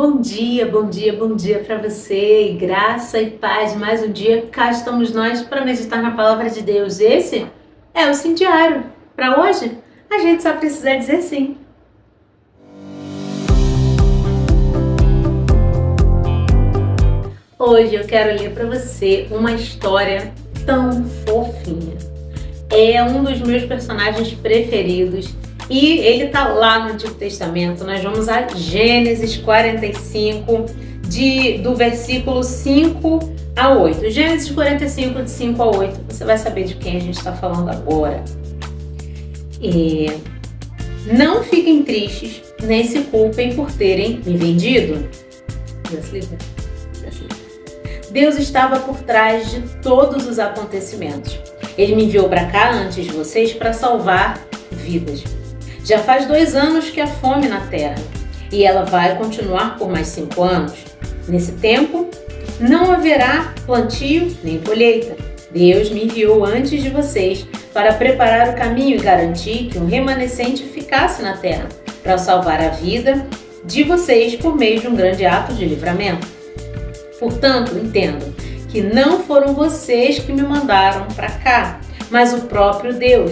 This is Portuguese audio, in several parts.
Bom dia, bom dia, bom dia para você, e graça e paz. Mais um dia, cá estamos nós para meditar na palavra de Deus. Esse é o Sim Diário. Para hoje, a gente só precisa dizer sim. Hoje eu quero ler para você uma história tão fofinha. É um dos meus personagens preferidos. E ele está lá no Antigo Testamento. Nós vamos a Gênesis 45, do versículo 5 a 8. Gênesis 45, de 5 a 8. Você vai saber de quem a gente está falando agora. Não fiquem tristes, nem se culpem por terem me vendido. Deus estava por trás de todos os acontecimentos. Ele me enviou para cá antes de vocês para salvar vidas. Já faz 2 anos que há fome na terra e ela vai continuar por mais 5 anos. Nesse tempo, não haverá plantio nem colheita. Deus me enviou antes de vocês para preparar o caminho e garantir que um remanescente ficasse na terra para salvar a vida de vocês por meio de um grande ato de livramento. Portanto, entendo que não foram vocês que me mandaram para cá, mas o próprio Deus.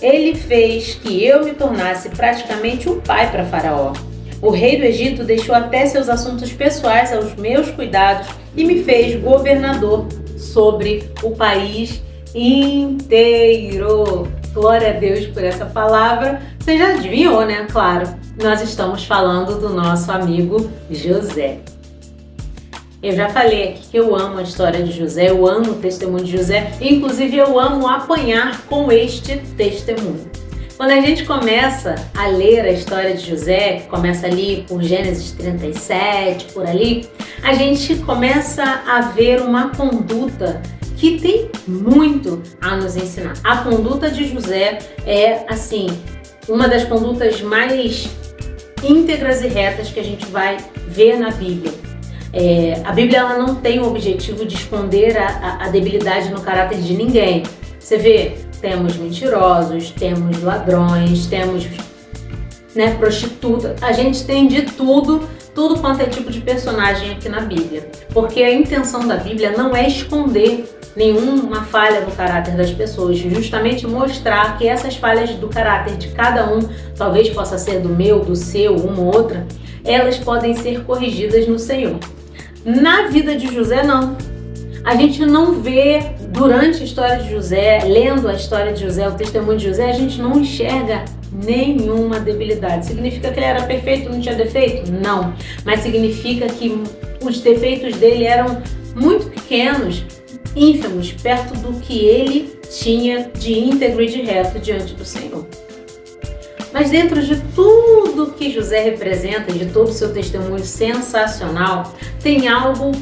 Ele fez que eu me tornasse praticamente um pai para Faraó. O rei do Egito deixou até seus assuntos pessoais aos meus cuidados e me fez governador sobre o país inteiro. Glória a Deus por essa palavra. Você já adivinhou, né? Claro, nós estamos falando do nosso amigo José. Eu já falei aqui que eu amo a história de José, eu amo o testemunho de José, inclusive eu amo apanhar com este testemunho. Quando a gente começa a ler a história de José, que começa ali por Gênesis 37, por ali, a gente começa a ver uma conduta que tem muito a nos ensinar. A conduta de José é, assim, uma das condutas mais íntegras e retas que a gente vai ver na Bíblia. A Bíblia ela não tem o objetivo de esconder a debilidade no caráter de ninguém. Você vê, temos mentirosos, temos ladrões, temos prostituta. A gente tem de tudo quanto é tipo de personagem aqui na Bíblia. Porque a intenção da Bíblia não é esconder nenhuma falha no caráter das pessoas, justamente mostrar que essas falhas do caráter de cada um, talvez possa ser do meu, do seu, uma ou outra, elas podem ser corrigidas no Senhor. Na vida de José, não. A gente não vê, durante a história de José, lendo a história de José, o testemunho de José, a gente não enxerga nenhuma debilidade. Significa que ele era perfeito, não tinha defeito? Não. Mas significa que os defeitos dele eram muito pequenos, ínfimos, perto do que ele tinha de íntegro e de reto diante do Senhor. Mas dentro de tudo que José representa, de todo o seu testemunho sensacional, tem algo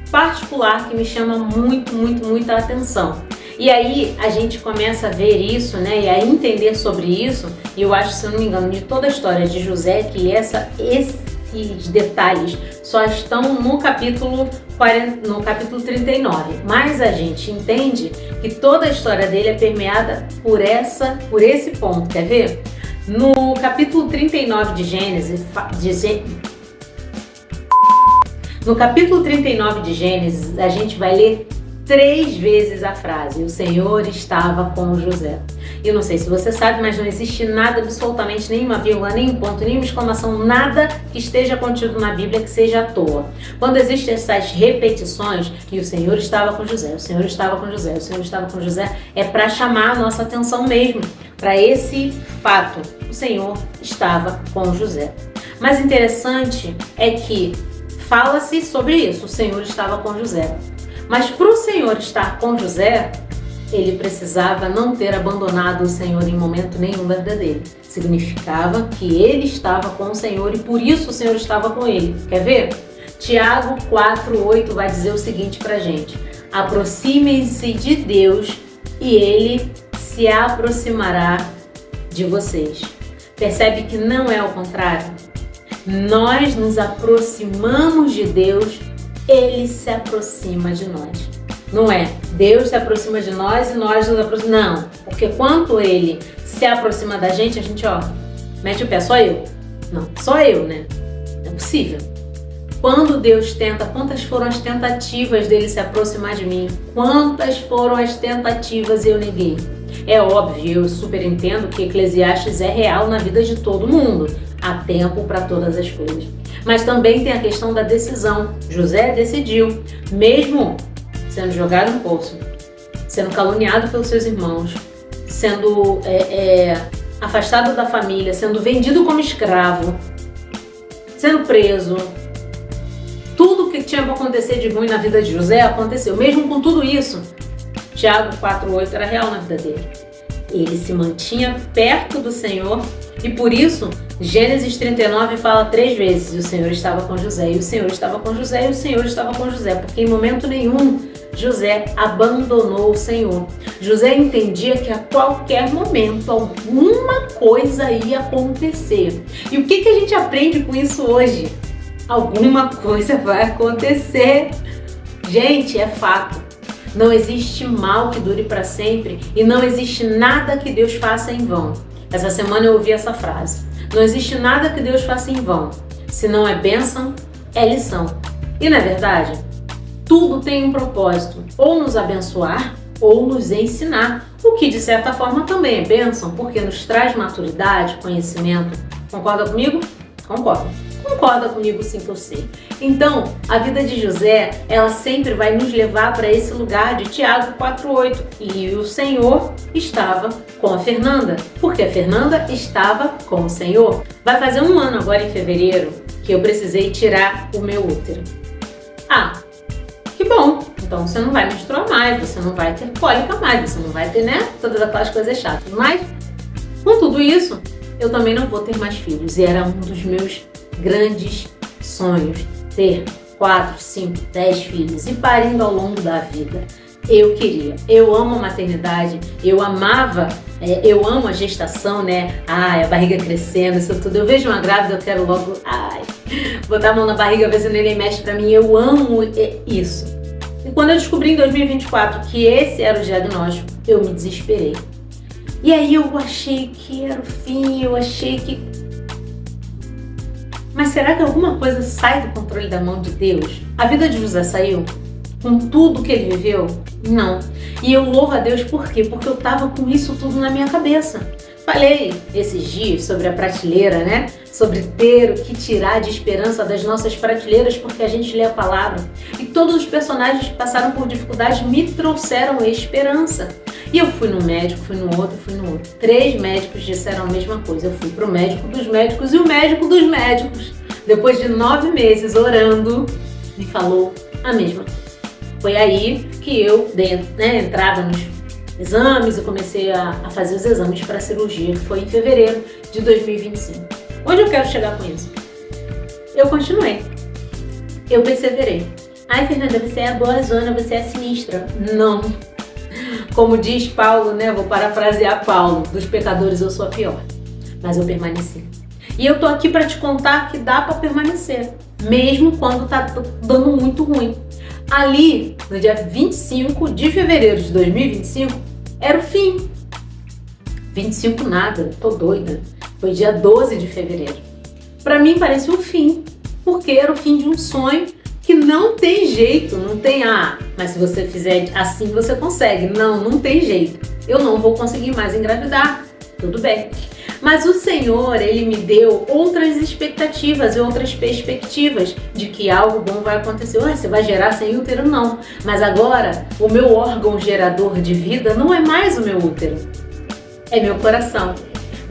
particular que me chama muito a atenção. E aí a gente começa a ver isso, e a entender sobre isso, e eu acho, se eu não me engano, de toda a história de José, que esses detalhes só estão no capítulo 39. Mas a gente entende que toda a história dele é permeada por esse ponto, quer ver? No capítulo 39 de Gênesis, a gente vai ler 3 vezes a frase: o Senhor estava com José. Eu não sei se você sabe, mas não existe nada, absolutamente nenhuma vírgula, nenhum ponto, nenhuma exclamação, nada que esteja contido na Bíblia que seja à toa. Quando existem essas repetições, e o Senhor estava com José, o Senhor estava com José, o Senhor estava com José, é para chamar a nossa atenção mesmo para esse fato: o Senhor estava com José. Mas interessante é que fala-se sobre isso: o Senhor estava com José. Mas para o Senhor estar com José, ele precisava não ter abandonado o Senhor em momento nenhum da vida dele. Significava que ele estava com o Senhor e por isso o Senhor estava com ele. Quer ver? Tiago 4:8 vai dizer o seguinte pra gente: aproximem-se de Deus e ele se aproximará de vocês. Percebe que não é o contrário? Nós nos aproximamos de Deus, ele se aproxima de nós. Não é Deus se aproxima de nós e nós nos aproximamos. Não, porque quando ele se aproxima da gente, a gente, mete o pé, só eu. Não, só eu, né? Não é possível. Quando Deus tenta, quantas foram as tentativas dele se aproximar de mim? Quantas foram as tentativas e eu neguei? É óbvio, eu super entendo que Eclesiastes é real na vida de todo mundo. Há tempo para todas as coisas. Mas também tem a questão da decisão. José decidiu, mesmo sendo jogado no poço, sendo caluniado pelos seus irmãos, sendo afastado da família, sendo vendido como escravo, sendo preso. Tudo que tinha para acontecer de ruim na vida de José aconteceu. Mesmo com tudo isso, Tiago 4,8 era real na vida dele. Ele se mantinha perto do Senhor e por isso Gênesis 39 fala 3 vezes: e o Senhor estava com José, e o Senhor estava com José, e o Senhor estava com José. Porque em momento nenhum José abandonou o Senhor. José entendia que a qualquer momento alguma coisa ia acontecer. E o que a gente aprende com isso hoje? Alguma coisa vai acontecer. Gente, é fato. Não existe mal que dure para sempre e não existe nada que Deus faça em vão. Essa semana eu ouvi essa frase. Não existe nada que Deus faça em vão. Se não é bênção, é lição. E não é verdade? Tudo tem um propósito, ou nos abençoar ou nos ensinar. O que de certa forma também é bênção, porque nos traz maturidade, conhecimento. Concorda comigo? Concordo. Concorda comigo sim que eu sei. Então, a vida de José, ela sempre vai nos levar para esse lugar de Tiago 4,8. E o Senhor estava com a Fernanda, porque a Fernanda estava com o Senhor. Vai fazer 1 ano agora em fevereiro que eu precisei tirar o meu útero. Ah, que bom! Então você não vai menstruar mais, você não vai ter cólica mais, você não vai ter, né, todas aquelas coisas chatas. Mas, com tudo isso, eu também não vou ter mais filhos. E era um dos meus grandes sonhos, ter 4, 5, 10 filhos e parindo ao longo da vida. Eu queria, eu amo a maternidade, eu amava, eu amo a gestação, né? Ai, a barriga crescendo, isso tudo. Eu vejo uma grávida, eu quero logo, botar a mão na barriga, ver se o neném mexe pra mim. Eu amo isso. E quando eu descobri em 2024 que esse era o diagnóstico, eu me desesperei. E aí eu achei que era o fim, eu achei que... Mas será que alguma coisa sai do controle da mão de Deus? A vida de José saiu? Com tudo que ele viveu? Não. E eu louvo a Deus por quê? Porque eu tava com isso tudo na minha cabeça. Falei esses dias sobre a prateleira, né? Sobre ter o que tirar de esperança das nossas prateleiras porque a gente lê a palavra. E todos os personagens que passaram por dificuldades me trouxeram esperança. E eu fui num médico, fui no outro, fui no outro. 3 médicos disseram a mesma coisa. Eu fui pro médico dos médicos e o médico dos médicos, depois de 9 meses orando, me falou a mesma coisa. Foi aí que eu dei, entrada nos exames e comecei a fazer os exames para a cirurgia, que foi em fevereiro de 2025. Onde eu quero chegar com isso? Eu continuei. Eu perseverei. Ai, Fernanda, você é a boa zona, você é sinistra. Não. Como diz Paulo, né? Vou parafrasear Paulo, dos pecadores eu sou a pior. Mas eu permaneci. E eu tô aqui para te contar que dá para permanecer, mesmo quando tá dando muito ruim. Ali, no dia 25 de fevereiro de 2025, era o fim. 25 nada, tô doida. Foi dia 12 de fevereiro. Para mim parecia o fim, porque era o fim de um sonho que não tem jeito, não tem mas se você fizer assim você consegue. Não tem jeito. Eu não vou conseguir mais engravidar. Tudo bem. Mas o Senhor, Ele me deu outras expectativas e outras perspectivas de que algo bom vai acontecer. Você vai gerar sem útero? Não. Mas agora, o meu órgão gerador de vida não é mais o meu útero. É meu coração.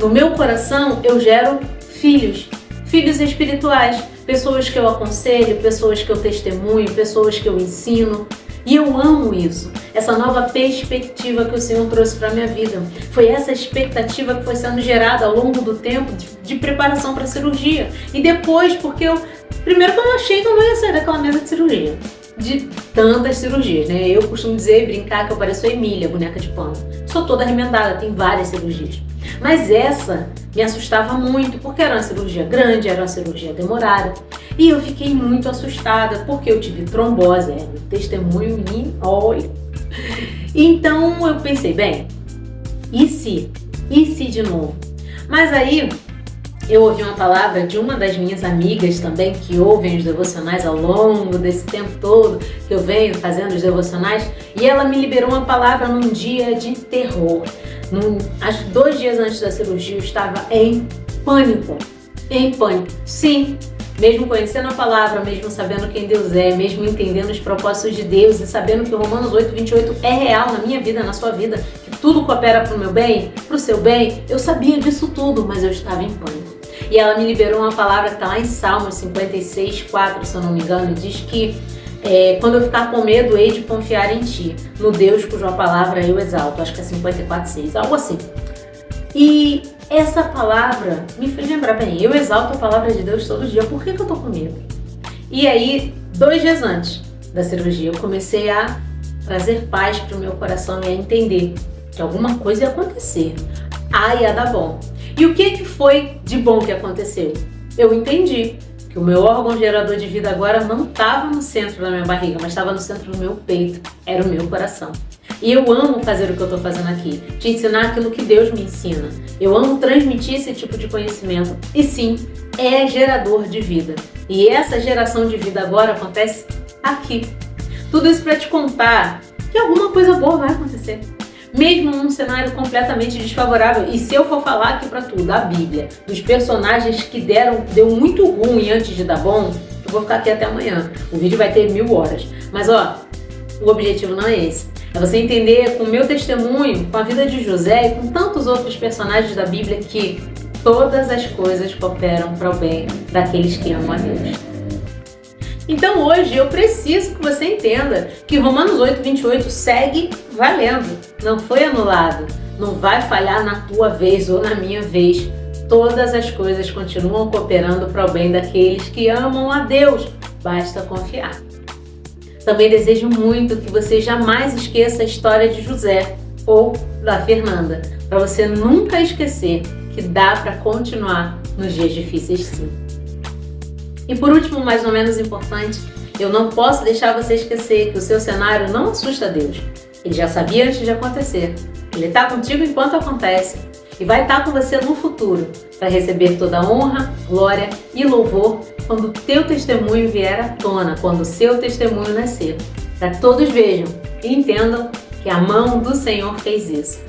No meu coração, eu gero filhos. Filhos espirituais. Pessoas que eu aconselho, pessoas que eu testemunho, pessoas que eu ensino. E eu amo isso, essa nova perspectiva que o Senhor trouxe para a minha vida. Foi essa expectativa que foi sendo gerada ao longo do tempo de preparação para a cirurgia. E depois, porque primeiro que eu achei que eu não ia sair daquela mesa de cirurgia. De tantas cirurgias, né? Eu costumo dizer e brincar que eu pareço a Emília, boneca de pano. Sou toda remendada, tem várias cirurgias. Mas essa me assustava muito, porque era uma cirurgia grande, era uma cirurgia demorada. E eu fiquei muito assustada, porque eu tive trombose, meu testemunho, menino, olha. Então eu pensei, bem, e se de novo? Mas aí Eu ouvi uma palavra de uma das minhas amigas também, que ouvem os devocionais ao longo desse tempo todo que eu venho fazendo os devocionais, e ela me liberou uma palavra num dia de terror. Acho que 2 dias antes da cirurgia eu estava em pânico. Em pânico. Sim, mesmo conhecendo a palavra, mesmo sabendo quem Deus é, mesmo entendendo os propósitos de Deus e sabendo que o Romanos 8:28 é real na minha vida, na sua vida, que tudo coopera para o meu bem, para o seu bem, eu sabia disso tudo, mas eu estava em pânico. E ela me liberou uma palavra que está lá em Salmos 56:4, se eu não me engano, diz que quando eu ficar com medo, hei de confiar em ti, no Deus cuja palavra eu exalto. Acho que é 54:6, algo assim. E essa palavra me fez lembrar, bem, eu exalto a palavra de Deus todo dia, por que eu tô com medo? E aí, 2 dias antes da cirurgia, eu comecei a trazer paz para o meu coração e a entender que alguma coisa ia acontecer. Ia dar bom. E o que foi de bom que aconteceu? Eu entendi que o meu órgão gerador de vida agora não estava no centro da minha barriga, mas estava no centro do meu peito, era o meu coração. E eu amo fazer o que eu estou fazendo aqui, te ensinar aquilo que Deus me ensina. Eu amo transmitir esse tipo de conhecimento. E sim, é gerador de vida. E essa geração de vida agora acontece aqui. Tudo isso para te contar que alguma coisa boa vai acontecer. Mesmo num cenário completamente desfavorável. E se eu for falar aqui pra tu, da Bíblia, dos personagens que deu muito ruim antes de dar bom, eu vou ficar aqui até amanhã. O vídeo vai ter 1000 horas. Mas o objetivo não é esse. É você entender com o meu testemunho, com a vida de José e com tantos outros personagens da Bíblia que todas as coisas cooperam para o bem daqueles que amam a Deus. Então hoje eu preciso que você entenda que Romanos 8:28 segue valendo, não foi anulado, não vai falhar na tua vez ou na minha vez. Todas as coisas continuam cooperando para o bem daqueles que amam a Deus, basta confiar. Também desejo muito que você jamais esqueça a história de José ou da Fernanda, para você nunca esquecer que dá para continuar nos dias difíceis sim. E por último, mais ou menos importante, eu não posso deixar você esquecer que o seu cenário não assusta Deus. Ele já sabia antes de acontecer. Ele está contigo enquanto acontece e vai estar com você no futuro para receber toda a honra, glória e louvor quando o teu testemunho vier à tona, quando o seu testemunho nascer. Para que todos vejam e entendam que a mão do Senhor fez isso.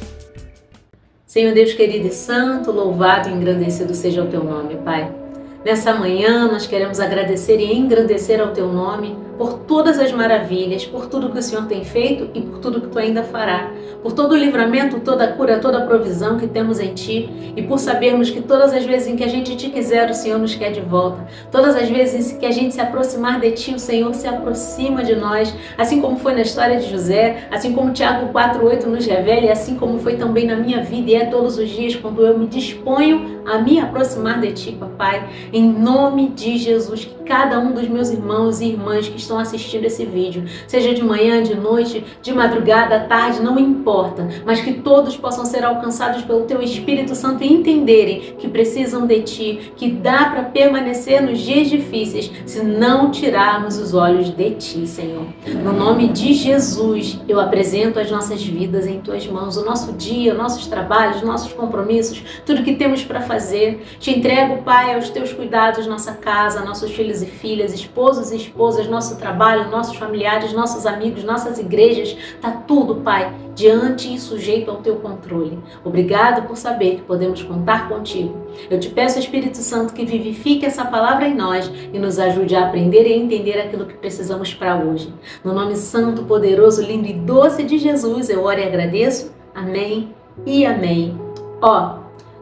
Senhor Deus querido e santo, louvado e engrandecido seja o teu nome, Pai. Nessa manhã nós queremos agradecer e engrandecer ao teu nome por todas as maravilhas, por tudo que o Senhor tem feito e por tudo que tu ainda fará, por todo o livramento, toda a cura, toda a provisão que temos em ti e por sabermos que todas as vezes em que a gente te quiser, o Senhor nos quer de volta. Todas as vezes em que a gente se aproximar de ti, o Senhor se aproxima de nós, assim como foi na história de José, assim como Tiago 4:8 nos revela e assim como foi também na minha vida e é todos os dias quando eu me disponho a me aproximar de ti, papai. Em nome de Jesus, que cada um dos meus irmãos e irmãs que estão assistindo esse vídeo, seja de manhã, de noite, de madrugada, tarde, não importa, mas que todos possam ser alcançados pelo teu Espírito Santo e entenderem que precisam de ti, que dá para permanecer nos dias difíceis se não tirarmos os olhos de ti, Senhor. No nome de Jesus, eu apresento as nossas vidas em tuas mãos, o nosso dia, nossos trabalhos, nossos compromissos, tudo que temos para fazer. Te entrego, Pai, aos teus cuidados, nossa casa, nossos filhos e filhas, esposos e esposas, nosso trabalho, nossos familiares, nossos amigos, nossas igrejas, tá tudo, Pai, diante e sujeito ao teu controle. Obrigado por saber que podemos contar contigo. Eu te peço, Espírito Santo, que vivifique essa palavra em nós e nos ajude a aprender e a entender aquilo que precisamos para hoje. No nome santo, poderoso, lindo e doce de Jesus, eu oro e agradeço. Amém e amém.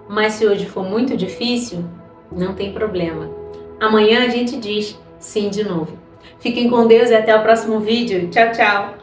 Mas se hoje for muito difícil, não tem problema. Amanhã a gente diz sim de novo. Fiquem com Deus e até o próximo vídeo. Tchau, tchau!